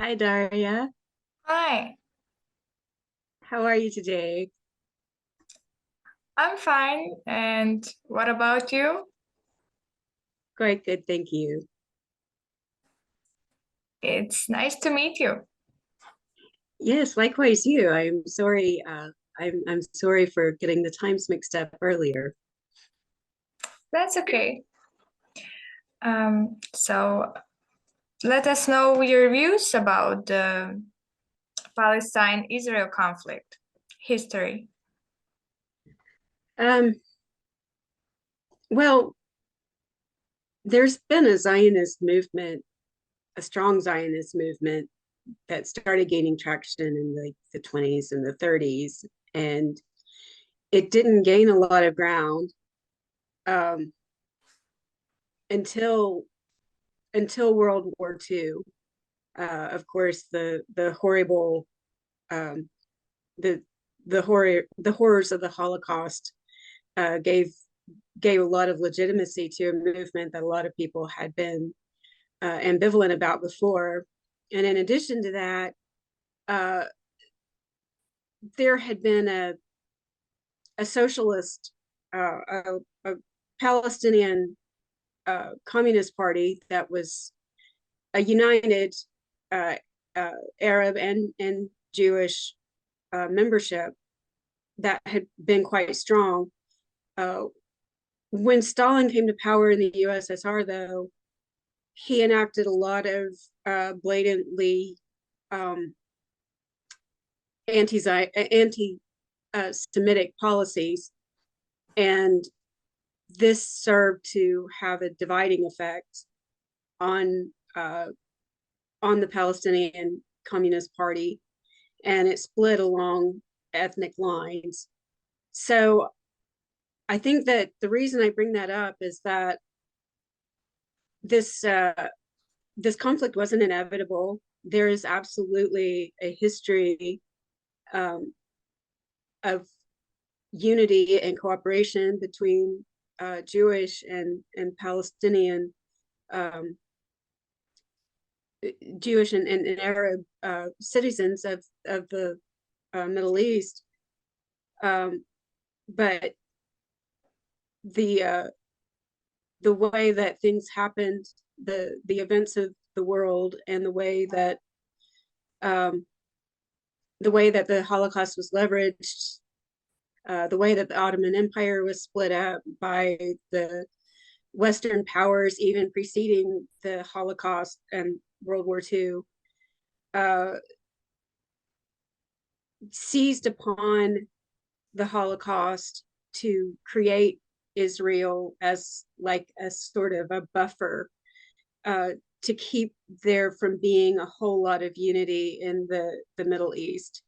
Hi, Daria. Hi, How are you today? I'm fine. And what about you? Quite good, thank you. It's nice to meet you. Yes, likewise you. I'm sorry. I'm sorry for getting the times mixed up earlier. That's okay. So let us know your views about the Palestine-Israel conflict history. Um, well, there's been a Zionist movement, a strong Zionist movement that started gaining traction in the 20s and the 30s, and it didn't gain a lot of ground um, until World War II. Of course, the horrible um, the the horrors of the Holocaust gave a lot of legitimacy to a movement that a lot of people had been ambivalent about before. And in addition to that, uh, there had been a socialist, a Palestinian communist party that was a united uh, Arab and Jewish membership that had been quite strong. Uh, when Stalin came to power in the USSR, though, he enacted a lot of blatantly um, anti Semitic policies, and this served to have a dividing effect on uh, on the Palestinian Communist Party, and it split along ethnic lines. So I think that the reason I bring that up is that this this conflict wasn't inevitable. There is absolutely a history um, of unity and cooperation between Jewish and Palestinian, um, Jewish and Arab citizens of the Middle East. Um, but the uh, the way that things happened, the events of the world, and um, the way that the Holocaust was leveraged, the way that the Ottoman Empire was split up by the Western powers, even preceding the Holocaust and World War II, uh, seized upon the Holocaust to create Israel as like a sort of a buffer uh, to keep there from being a whole lot of unity in the Middle East.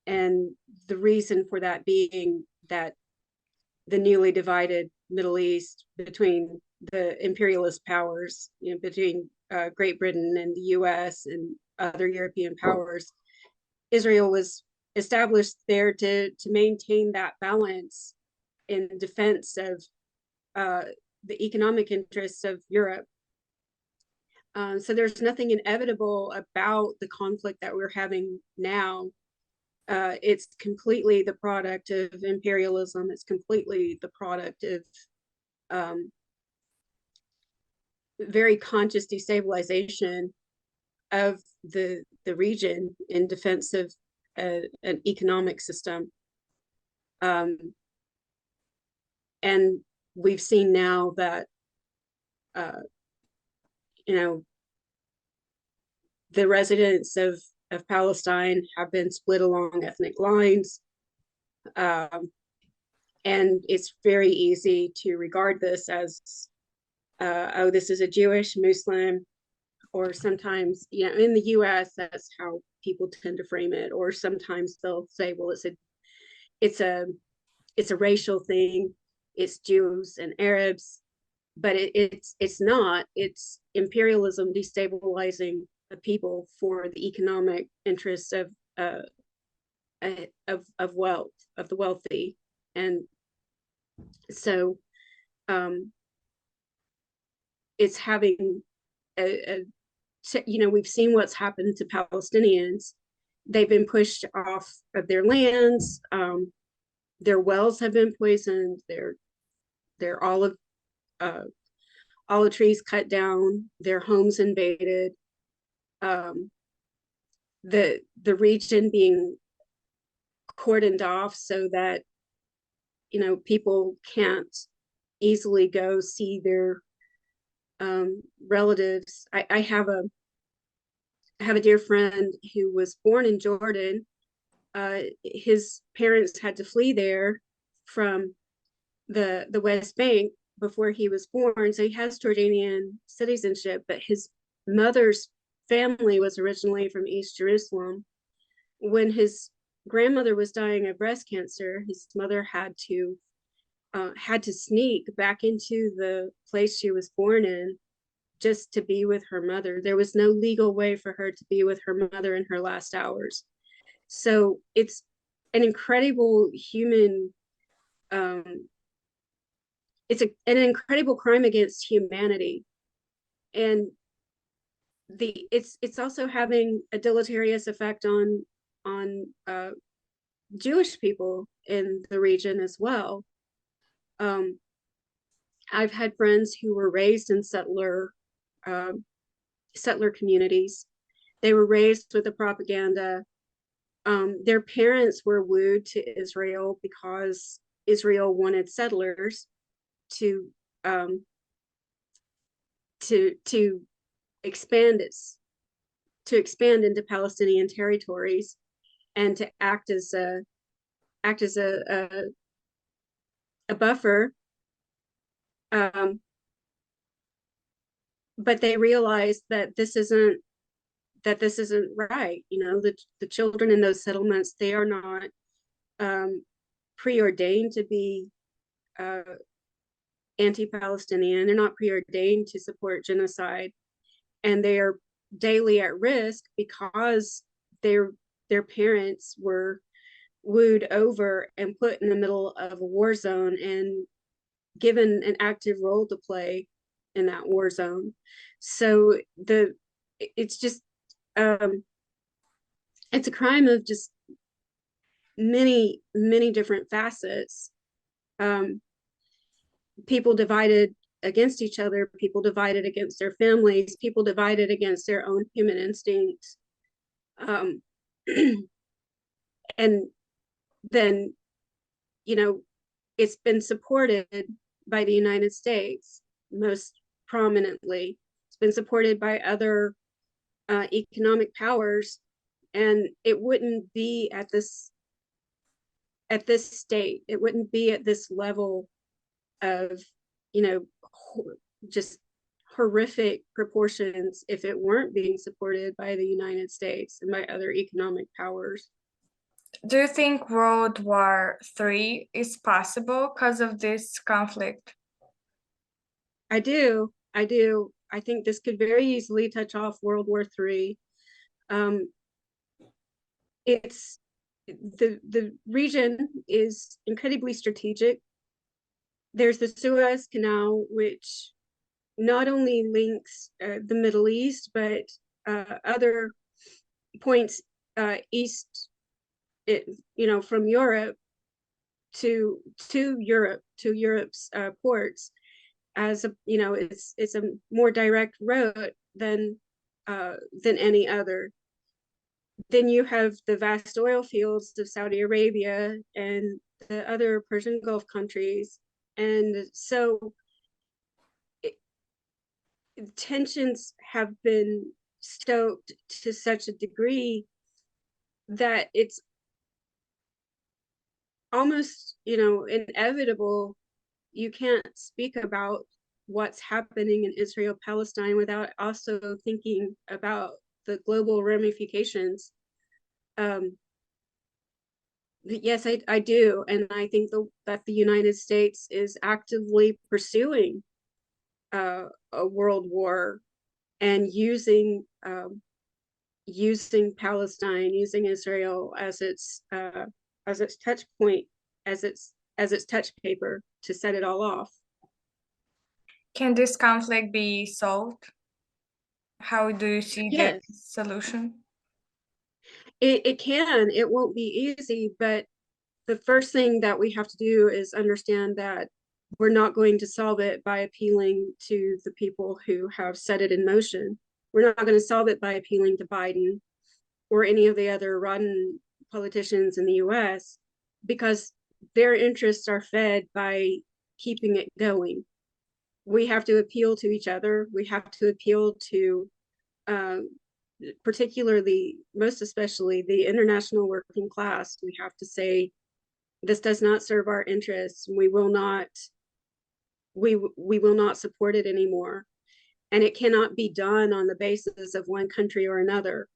And the reason for that being that the newly divided Middle East between the imperialist powers, you know, between Great Britain and the US and other European powers, Israel was established there to maintain that balance in defense of uh, the economic interests of Europe. So there's nothing inevitable about the conflict that we're having now. It's completely the product of imperialism. It's completely the product of um, very conscious destabilization of the region in defense of an economic system. Um, and we've seen now that uh, you know the residents of Palestine have been split along ethnic lines, um, and it's very easy to regard this as oh, this is a Jewish Muslim, or sometimes, you know, in the US that's how people tend to frame it, or sometimes they'll say, well, it's a it's a racial thing, it's Jews and Arabs, but it's not. It's imperialism destabilizing the people for the economic interests of wealth, of the wealthy. And so um, it's having a we've seen what's happened to Palestinians. They've been pushed off of their lands. Their wells have been poisoned. Their olive trees cut down. Their homes invaded. Um, the region being cordoned off so that people can't easily go see their relatives. I have a dear friend who was born in Jordan. His parents had to flee there from the West Bank before he was born, so he has Jordanian citizenship, but his mother's family was originally from East Jerusalem. When his grandmother was dying of breast cancer, his mother had to sneak back into the place she was born in just to be with her mother. There was no legal way for her to be with her mother in her last hours. So it's an incredible human, an incredible crime against humanity. And it's also having a deleterious effect on Jewish people in the region as well. I've had friends who were raised in settler communities. They were raised with the propaganda. Their parents were wooed to Israel because Israel wanted settlers to um, to expand into Palestinian territories and to act as a buffer. But they realized that this isn't right. The children in those settlements, they are not preordained to be anti-Palestinian. They're not preordained to support genocide, and they are daily at risk because their parents were wooed over and put in the middle of a war zone and given an active role to play in that war zone. So it's just it's a crime of just many different facets. People divided against each other, people divided against their families, people divided against their own human instincts. And then, it's been supported by the United States most prominently. It's been supported by other economic powers, and it wouldn't be at this state. It wouldn't be at this level of, just horrific proportions if it weren't being supported by the United States and by other economic powers. Do you think World War III is possible because of this conflict? I do. I think this could very easily touch off World War III. It's the region is incredibly strategic. There's the Suez Canal, which not only links the Middle East, but other points east, from Europe to Europe's ports. As it's a more direct route than any other. Then you have the vast oil fields of Saudi Arabia and the other Persian Gulf countries, and so tensions have been stoked to such a degree that it's almost inevitable. You can't speak about what's happening in Israel Palestine without also thinking about the global ramifications. Yes, I do, and I think that the United States is actively pursuing a world war and using Palestine, using Israel as its touch point, as its touch paper to set it all off. Can this conflict be solved? How do you see the Yes, solution? it can. It won't be easy, but the first thing that we have to do is understand that we're not going to solve it by appealing to the people who have set it in motion. We're not going to solve it by appealing to Biden or any of the other rotten politicians in the US because their interests are fed by keeping it going. We have to appeal to each other. We have to appeal to um, particularly, most especially, the international working class. We have to say, this does not serve our interests. We will not support it anymore. And it cannot be done on the basis of one country or another.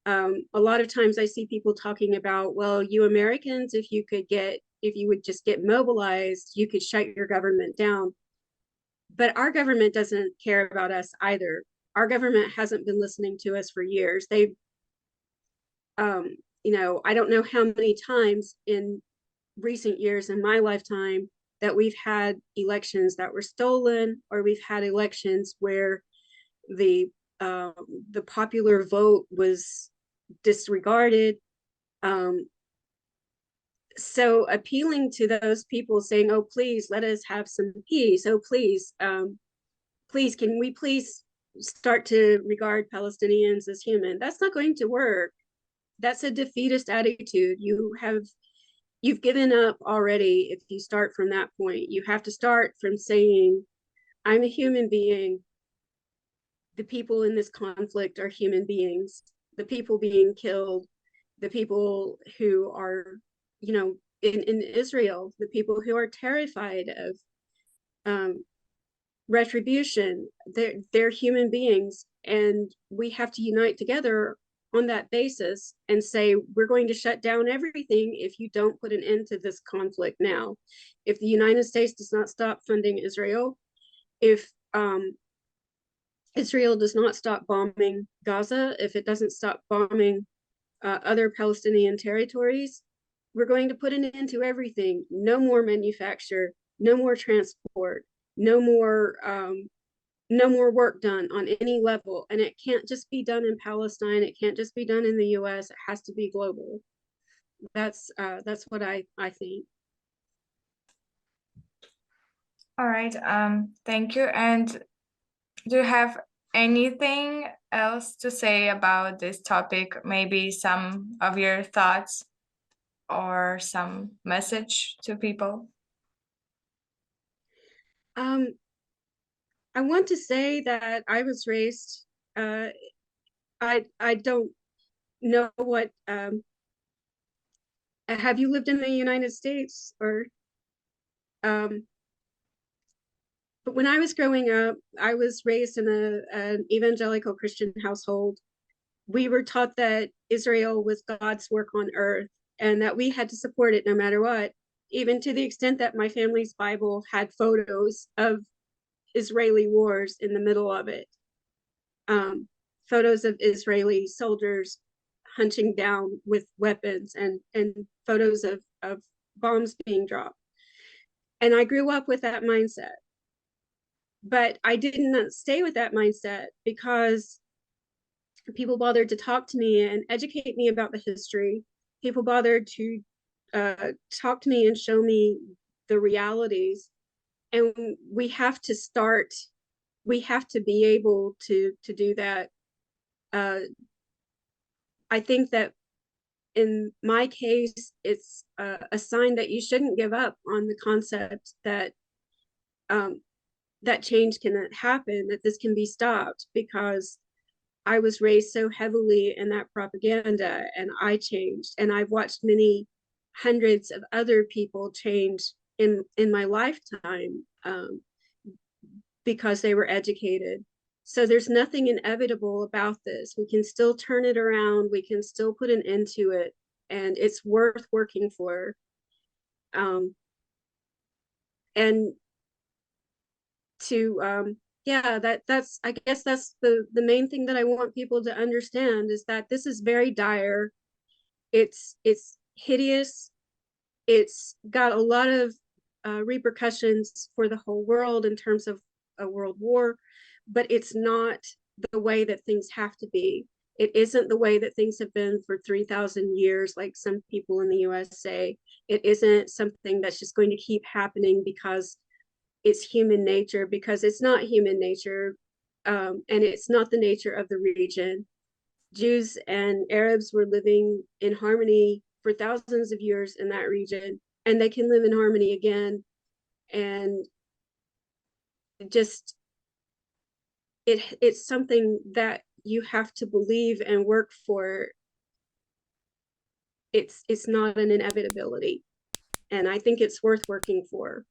A lot of times I see people talking about, well, you Americans, if you would just get mobilized, you could shut your government down. But our government doesn't care about us either. Our government hasn't been listening to us for years. Um, I don't know how many times in recent years in my lifetime that we've had elections that were stolen, or we've had elections where the um, the popular vote was disregarded. Um, so appealing to those people saying, "Oh, please let us have some peace. Oh, please, can we please start to regard Palestinians as human?" That's not going to work. That's a defeatist attitude. You've given up already if you start from that point. You have to start from saying, I'm a human being. The people in this conflict are human beings. The people being killed, the people who are, in Israel, the people who are terrified of um, retribution, they're human beings. And we have to unite together on that basis and say, we're going to shut down everything if you don't put an end to this conflict now. If the United States does not stop funding Israel, if Israel does not stop bombing Gaza, if it doesn't stop bombing other Palestinian territories, we're going to put an end to everything. No more manufacture, no more transport, no more work done on any level. And it can't just be done in Palestine. It can't just be done in the US. It has to be global. That's what I think. All right. Thank you. And do you have anything else to say about this topic? Maybe some of your thoughts or some message to people? Um, I want to say that I was raised. Uh, I don't know what. Have you lived in the United States or? Um, but when I was growing up, I was raised in an evangelical Christian household. We were taught that Israel was God's work on earth and that we had to support it no matter what, even to the extent that my family's Bible had photos of Israeli wars in the middle of it. Um, Photos of Israeli soldiers hunting down with weapons and photos of bombs being dropped. And I grew up with that mindset. But I didn't stay with that mindset because people bothered to talk to me and educate me about the history. People bothered to talk to me and show me the realities. And we have to be able to do that. Uh, I think that in my case, it's a sign that you shouldn't give up on the concept that um, that change can happen, that this can be stopped, because I was raised so heavily in that propaganda and I changed. And I've watched many hundreds of other people change in my lifetime because they were educated. So there's nothing inevitable about this. We can still turn it around. We can still put an end to it. And it's worth working for. Um, and to yeah, that's I guess that's the main thing that I want people to understand, is that this is very dire. It's hideous. It's got a lot of repercussions for the whole world in terms of a world war, but it's not the way that things have to be. It isn't the way that things have been for 3,000 years, like some people in the US say. It isn't something that's just going to keep happening because it's human nature, because it's not human nature, and it's not the nature of the region. Jews and Arabs were living in harmony for thousands of years in that region, and they can live in harmony again. And just it's something that you have to believe and work for. It's not an inevitability, and I think it's worth working for.